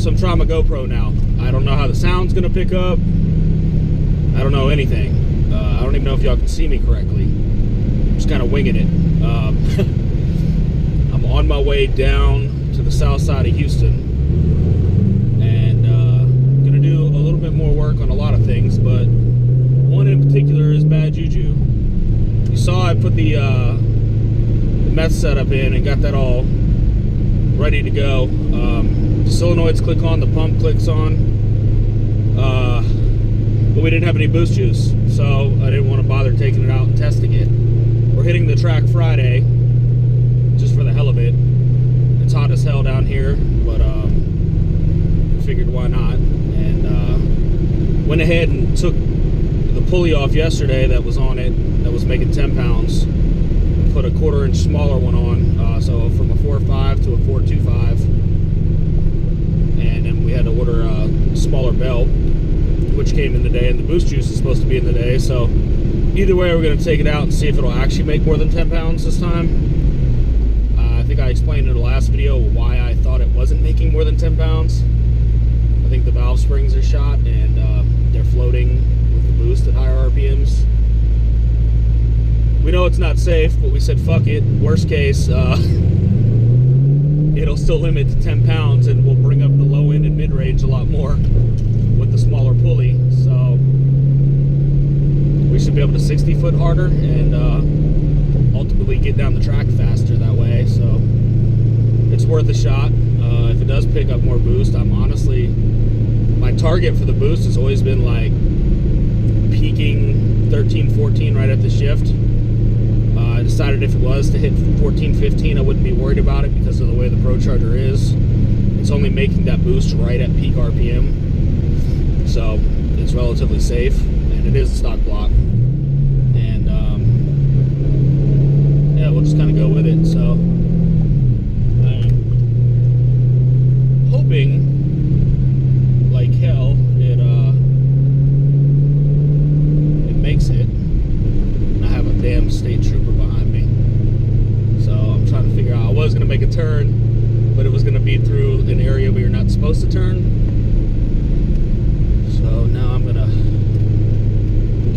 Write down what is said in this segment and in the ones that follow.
Alright, so I'm trying my GoPro now. I don't know how the sound's gonna pick up. I don't know anything. I don't even know if y'all can see me correctly. I'm just kind of winging it. I'm on my way down to the south side of Houston. And gonna do a little bit more work on a lot of things, but one in particular is bad juju. You saw I put the meth setup in and got that all ready to go. The solenoids click on, the pump clicks on, but we didn't have any boost juice, so I didn't want to bother taking it out and testing it. We're hitting the track Friday, just for the hell of it. It's hot as hell down here, but figured why not, and went ahead and took the pulley off yesterday that was on it, that was making 10 pounds. Put a 1/4 inch smaller one on, so from a 4.5 to a 4.25, and then we had to order a smaller belt, which came in today, and the boost juice is supposed to be in today. So either way, we're going to take it out and see if it'll actually make more than 10 pounds this time. I think I explained in the last video why I thought it wasn't making more than 10 pounds. I think the valve springs are shot, and they're floating with the boost at higher RPMs. We know it's not safe, but we said fuck it. Worst case, it'll still limit to 10 pounds, and we'll bring up the low end and mid range a lot more with the smaller pulley. So we should be able to 60 foot harder and ultimately get down the track faster that way. So it's worth a shot. If it does pick up more boost, I'm honestly, my target for the boost has always been like peaking 13, 14 right at the shift. I decided if it was to hit 14, 15, I wouldn't be worried about it because of the way the Pro Charger is. It's only making that boost right at peak RPM. So it's relatively safe, and it is a stock block. And yeah, we'll just kind of go with it. So I'm hoping like hell it makes it. And I have a damn state trooper behind me. So I'm trying to figure out, I was going to make a turn, but it was going to be through an area where you're not supposed to turn. So now I'm going to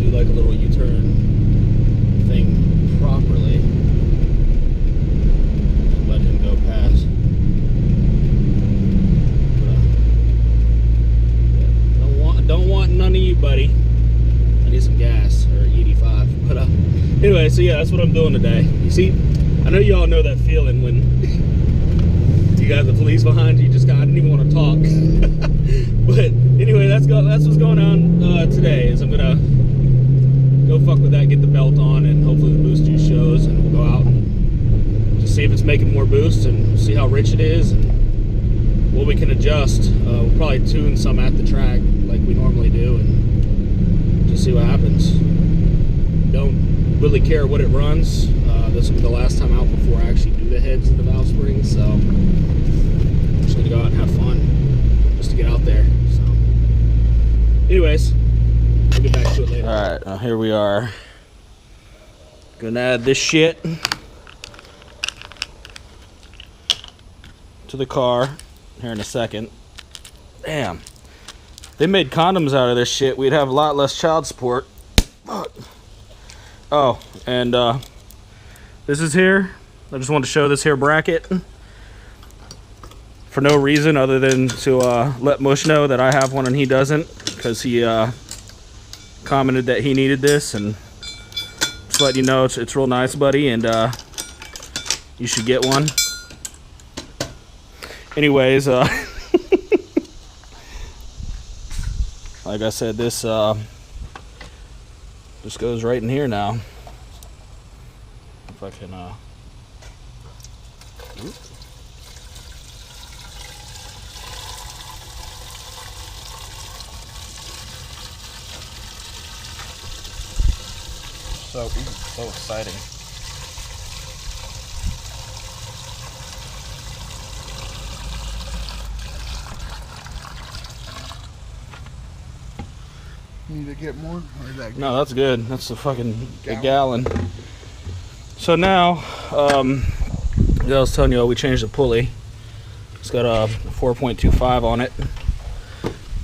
do like a little U-turn thing properly and let him go past. Don't want none of you, buddy. I need some gas, or 85. But anyway, so yeah, that's what I'm doing today. You see, I know you all know that feeling when you got the police behind you. I didn't even want to talk. But anyway, that's what's going on today. Is I'm gonna go fuck with that, get the belt on, and hopefully the boost juice shows, and we'll go out and just see if it's making more boost and see how rich it is and what we can adjust. We'll probably tune some at the track like we normally do, and just see what happens. Don't really care what it runs. This will be the last time out before I actually do the heads and the valve springs, so I'm just gonna go out and have fun just to get out there. So anyways, we'll get back to it later. All right, now here we are. Gonna add this shit to the car here in a second. Damn, they made condoms out of this shit, we'd have a lot less child support. Oh, and this is here. I just wanted to show this here bracket for no reason other than to let Mush know that I have one and he doesn't, because he commented that he needed this, and just let you know it's real nice, buddy, and you should get one. Anyways, like I said, this just goes right in here now. If I can so exciting. Need to get more? Or is that good? No, that's good. That's a fucking gallon. So now, as I was telling you, we changed the pulley. It's got a 4.25 on it.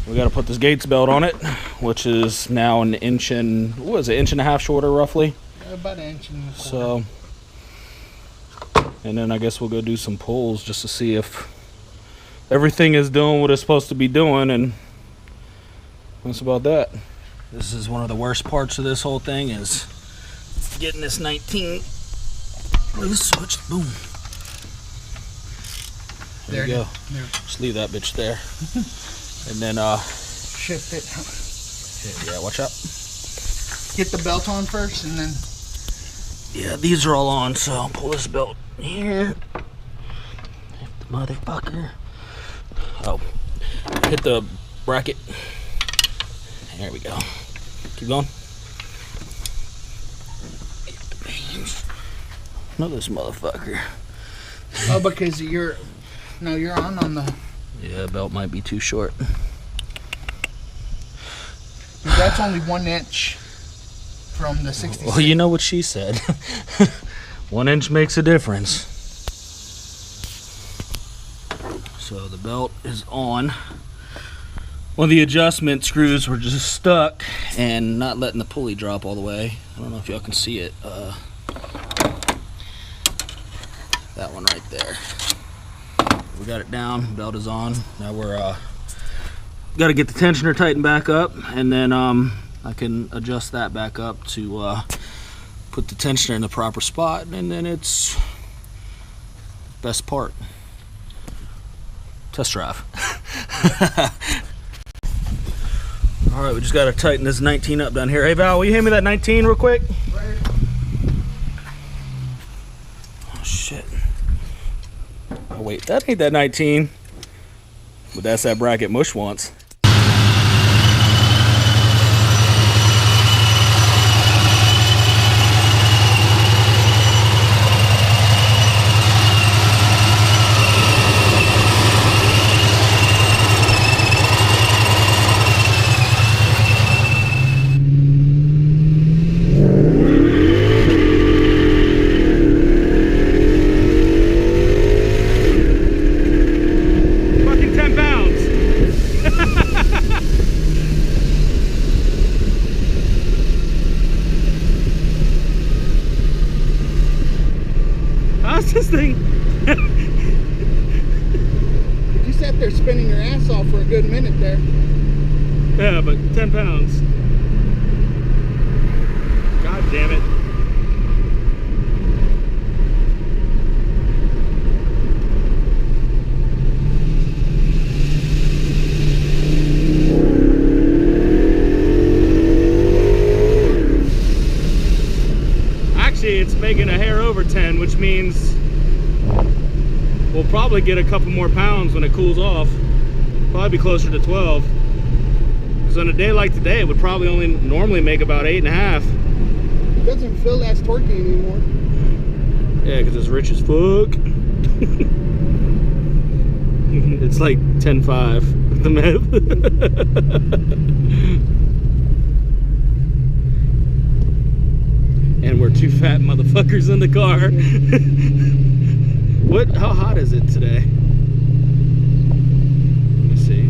We got to put this Gates belt on it, which is now an inch and, what is it, inch and a half shorter roughly? About an inch and a quarter. So, and then I guess we'll go do some pulls just to see if everything is doing what it's supposed to be doing, and that's about that. This is one of the worst parts of this whole thing, is getting this 19 loose switch. Boom. There you go. There. Just leave that bitch there. And then Shift it. yeah, watch out. Get the belt on first, and then Yeah, these are all on, so I'll pull this belt here. Motherfucker. Oh, hit the bracket. There we go. Keep going. Know this motherfucker. oh, because you're on the. Yeah, belt might be too short. That's only 1 inch from the 66. Well, you know what she said. 1 inch makes a difference. So the belt is on. One of the adjustment screws were just stuck and not letting the pulley drop all the way. I don't know if y'all can see it. That one right there. We got it down, belt is on. Now we're got to get the tensioner tightened back up, and then I can adjust that back up to put the tensioner in the proper spot, and then it's best part. Test drive. All right, we just got to tighten this 19 up down here. Hey Val, will you hand me that 19 real quick? Right. Oh shit. Oh wait, that ain't that 19. But that's that bracket Mush wants. Fucking 10 pounds. How's this thing? You sat there spinning your ass off for a good minute there. Yeah, but 10 pounds. God damn it. Actually, it's making a hair over 10, which means we'll probably get a couple more pounds when it cools off. Probably be closer to 12. Because on a day like today, it would probably only normally make about 8.5. It doesn't feel as torquey anymore. Yeah, because it's rich as fuck. It's like 10.5, the meth. And we're two fat motherfuckers in the car. How hot is it today? Let me see.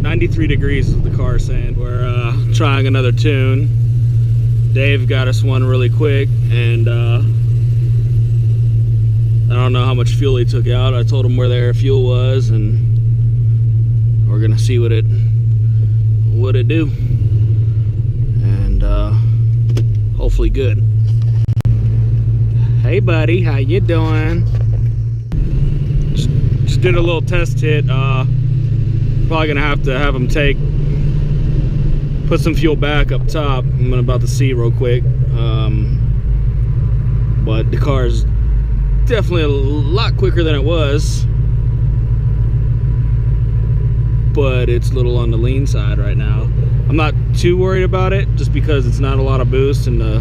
93 degrees is what the car is saying. We're trying another tune. Dave got us one really quick, and I don't know how much fuel he took out. I told him where their fuel was, and we're gonna see what it do, and hopefully good. Hey buddy, how you doing? Just did a little test hit. Probably gonna have to have him put some fuel back up top. I'm about to see real quick. But the car's definitely a lot quicker than it was, but it's a little on the lean side right now. I'm not too worried about it, just because it's not a lot of boost, and the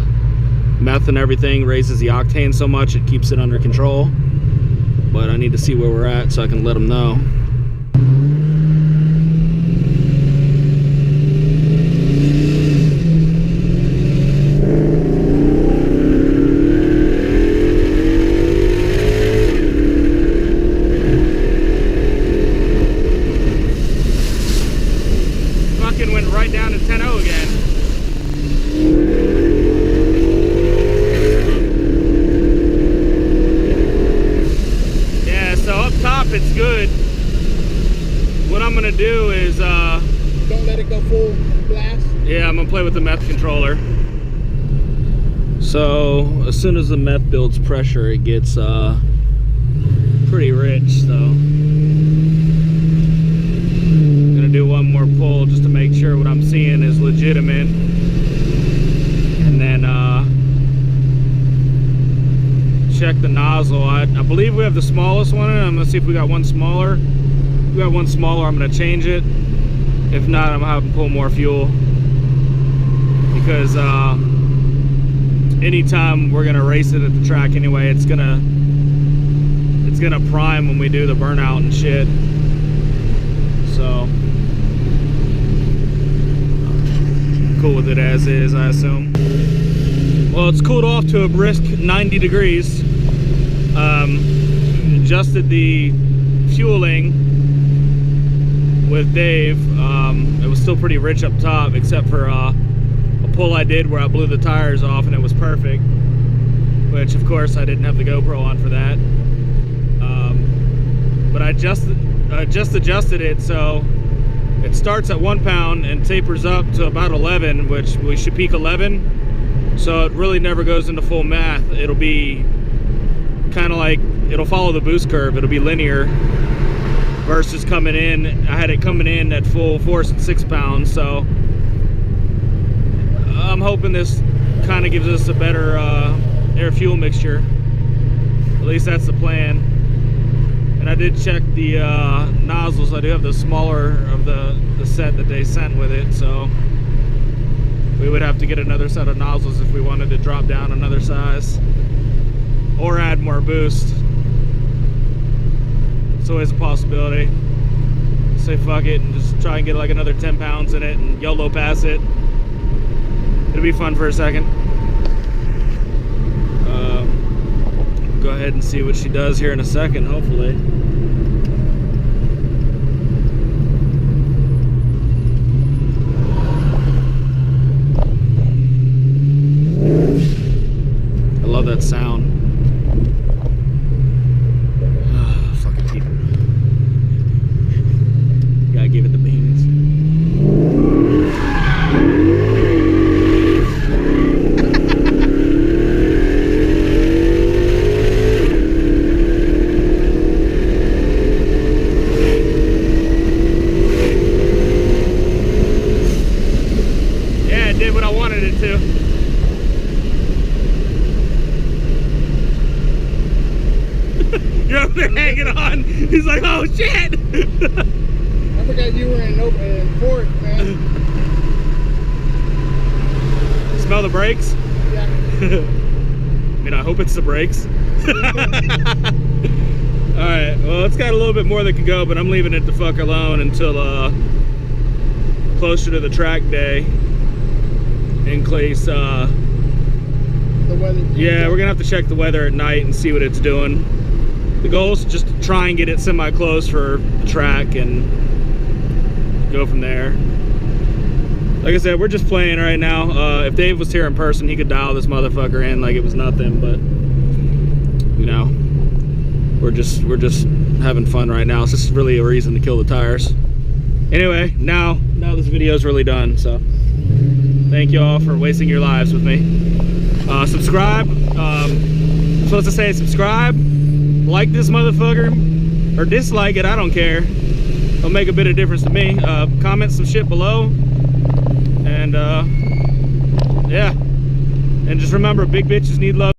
meth and everything raises the octane so much it keeps it under control. But I need to see where we're at so I can let them know. so up top it's good. What I'm gonna do is don't let it go full blast. yeah, I'm gonna play with the meth controller. So as soon as the meth builds pressure, it gets pretty rich. So I'm gonna do one more pull just to make sure what I'm seeing is legitimate, and then check the nozzle. I believe we have the smallest one. I'm gonna see if we got one smaller. If we got one smaller, I'm gonna change it. If not, I'm gonna have to pull more fuel, because anytime we're gonna race it at the track anyway, it's gonna prime when we do the burnout and shit. So cool with it as is, I assume. Well, it's cooled off to a brisk 90 degrees. Adjusted the fueling with Dave. It was still pretty rich up top, except for a pull I did where I blew the tires off and it was perfect, which of course I didn't have the GoPro on for that. But I just adjusted it so it starts at 1 pound and tapers up to about 11, which we should peak 11. So it really never goes into full math. It'll be kind of like, it'll follow the boost curve. It'll be linear versus coming in. I had it coming in at full force at 6 pounds. So I'm hoping this kind of gives us a better air fuel mixture. At least that's the plan. And I did check the nozzles. I do have the smaller of the set that they sent with it, so we would have to get another set of nozzles if we wanted to drop down another size or add more boost. It's always a possibility. Say fuck it and just try and get like another 10 pounds in it and YOLO pass it. It'll be fun for a second. Go ahead and see what she does here in a second, hopefully. I love that sound. Fucking people. Gotta give it the beans. Did what I wanted it to. You're up there hanging on. He's like, oh shit! I forgot you were in port, man. Smell the brakes? Yeah. I mean, I hope it's the brakes. Alright, well, it's got a little bit more that can go, but I'm leaving it the fuck alone until closer to the track day. In case the weather. Yeah, we're gonna have to check the weather at night and see what it's doing. The goal is just to try and get it semi-close for the track and go from there. Like I said, we're just playing right now. If Dave was here in person, he could dial this motherfucker in like it was nothing, but you know, we're just having fun right now. It's just really a reason to kill the tires. Anyway, now this video is really done, so thank you all for wasting your lives with me. Subscribe. I'm supposed to say subscribe, like this motherfucker, or dislike it, I don't care. It'll make a bit of difference to me. Comment some shit below. And yeah. And just remember, big bitches need love.